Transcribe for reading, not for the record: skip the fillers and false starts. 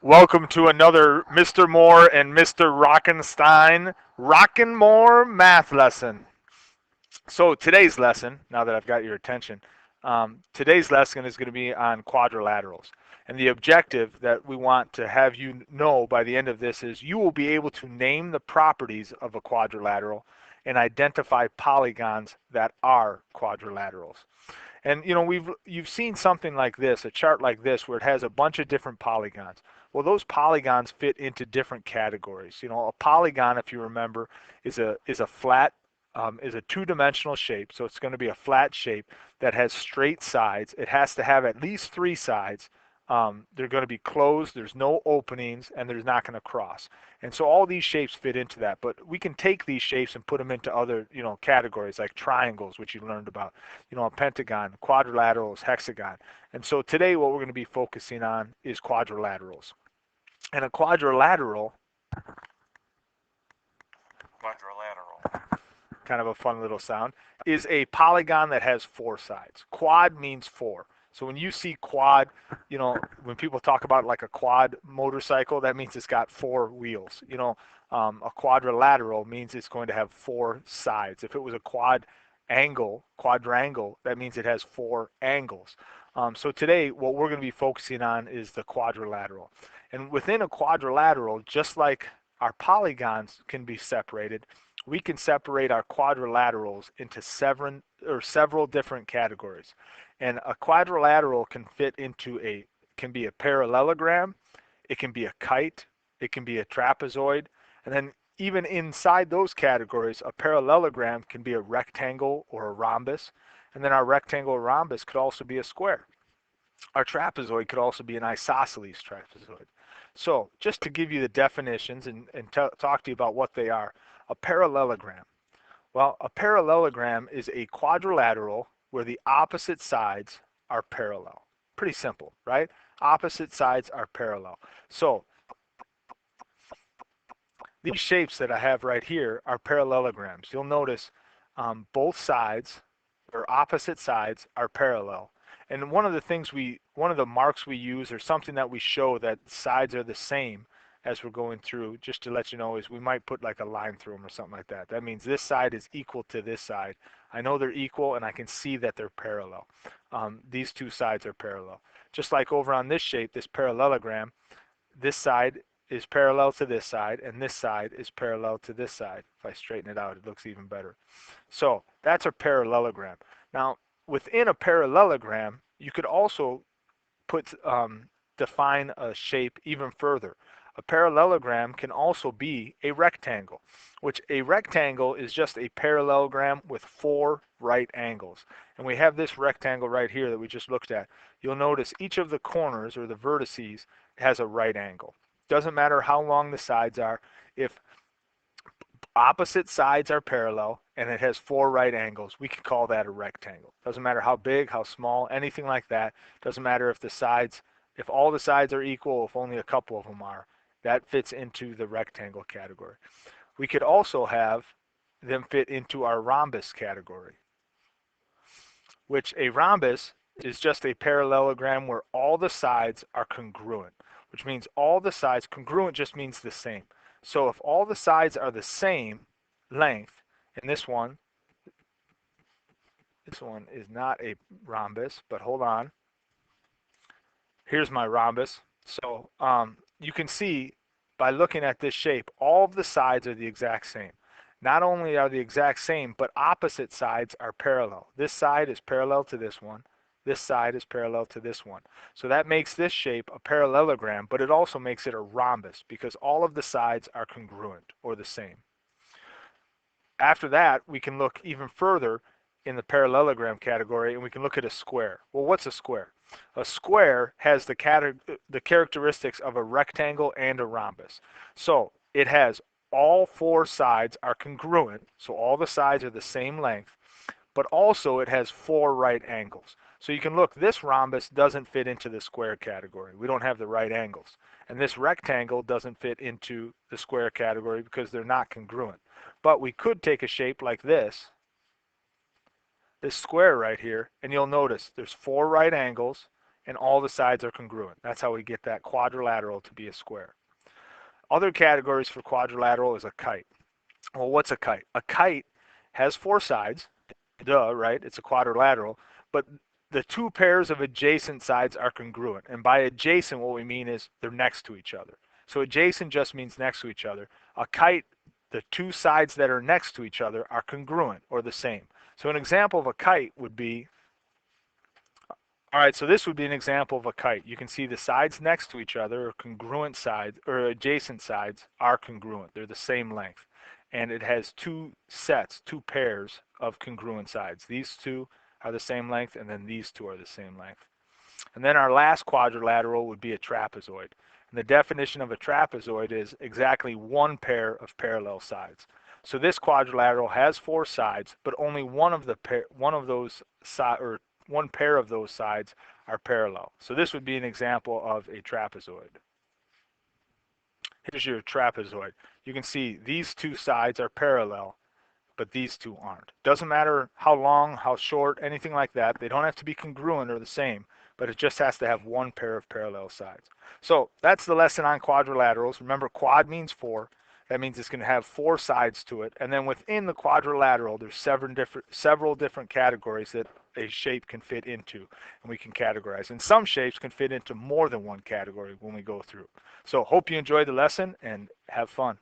Welcome to another Mr. Moore and Mr. Rockenstein Rockin' More math lesson. So today's lesson, now that I've got your attention, today's lesson is going to be on quadrilaterals. And the objective that we want to have you know by the end of this is you will be able to name the properties of a quadrilateral and identify polygons that are quadrilaterals. And you've seen something like this, a chart like this, where it has a bunch of different polygons. Well, those polygons fit into different categories. A polygon, if you remember, is a flat is a two-dimensional shape. So it's going to be a flat shape that has straight sides. It has to have at least three sides. They're going to be closed. There's no openings, and there's not going to cross. And so all these shapes fit into that. But we can take these shapes and put them into other, categories like triangles, which you learned about, a pentagon, quadrilaterals, hexagon. And so today what we're going to be focusing on is quadrilaterals. And a quadrilateral, Quadrilateral. kind of a fun little sound, is a polygon that has four sides. Quad means four. So when you see quad, when people talk about like a quad motorcycle, that means it's got four wheels. A quadrilateral means it's going to have four sides. If it was a quadrangle, that means it has four angles. So today, what we're going to be focusing on is the quadrilateral. And within a quadrilateral, just like our polygons can be separated, we can separate our quadrilaterals into several different categories. And a quadrilateral can be a parallelogram, it can be a kite, it can be a trapezoid, and then even inside those categories, a parallelogram can be a rectangle or a rhombus, and then our rectangle or rhombus could also be a square. Our trapezoid could also be an isosceles trapezoid. So just to give you the definitions and talk to you about what they are, a parallelogram. Well, a parallelogram is a quadrilateral where the opposite sides are parallel. Pretty simple, right? Opposite sides are parallel. So these shapes that I have right here are parallelograms. You'll notice both sides or opposite sides are parallel. And one of the marks we use or something that we show that sides are the same as we're going through, just to let you know, is we might put like a line through them or something like that. That means this side is equal to this side. I know they're equal and I can see that they're parallel. These two sides are parallel. Just like over on this shape, this parallelogram, this side is parallel to this side, and this side is parallel to this side. If I straighten it out, it looks even better. So that's a parallelogram. Now, within a parallelogram, you could also put define a shape even further. A parallelogram can also be a rectangle, which a rectangle is just a parallelogram with four right angles. And we have this rectangle right here that we just looked at. You'll notice each of the corners or the vertices has a right angle. Doesn't matter how long the sides are. If opposite sides are parallel and it has four right angles, we can call that a rectangle. Doesn't matter how big, how small, anything like that. Doesn't matter if all the sides are equal, if only a couple of them are. That fits into the rectangle category. We could also have them fit into our rhombus category, which a rhombus is just a parallelogram where all the sides are congruent, which means all the sides, congruent just means the same. So if all the sides are the same length, and this one is not a rhombus, but hold on. Here's my rhombus. So you can see by looking at this shape, all of the sides are the exact same. Not only are the exact same, but opposite sides are parallel. This side is parallel to this one. This side is parallel to this one. So that makes this shape a parallelogram, but it also makes it a rhombus because all of the sides are congruent or the same. After that, we can look even further in the parallelogram category and we can look at a square. Well, what's a square? A square has the characteristics of a rectangle and a rhombus. So it has all four sides are congruent, so all the sides are the same length, but also it has four right angles. So you can look, this rhombus doesn't fit into the square category. We don't have the right angles. And this rectangle doesn't fit into the square category because they're not congruent. But we could take a shape like this square right here, and you'll notice there's four right angles, and all the sides are congruent. That's how we get that quadrilateral to be a square. Other categories for quadrilateral is a kite. Well, what's a kite? A kite has four sides, duh, right? It's a quadrilateral, but the two pairs of adjacent sides are congruent. And by adjacent, what we mean is they're next to each other. So adjacent just means next to each other. A kite, the two sides that are next to each other are congruent or the same. So an example of a kite would be, all right, so this would be an example of a kite. You can see the sides next to each other, or congruent sides, or adjacent sides, are congruent. They're the same length. And it has two sets, two pairs of congruent sides. These two are the same length, and then these two are the same length. And then our last quadrilateral would be a trapezoid. And the definition of a trapezoid is exactly one pair of parallel sides. So this quadrilateral has four sides, but only one of those or one pair of those sides are parallel. So this would be an example of a trapezoid. Here's your trapezoid. You can see these two sides are parallel, but these two aren't. Doesn't matter how long, how short, anything like that. They don't have to be congruent or the same, but it just has to have one pair of parallel sides. So that's the lesson on quadrilaterals. Remember, quad means four. That means it's going to have four sides to it. And then within the quadrilateral, there's several different categories that a shape can fit into, and we can categorize. And some shapes can fit into more than one category when we go through. So hope you enjoyed the lesson and have fun.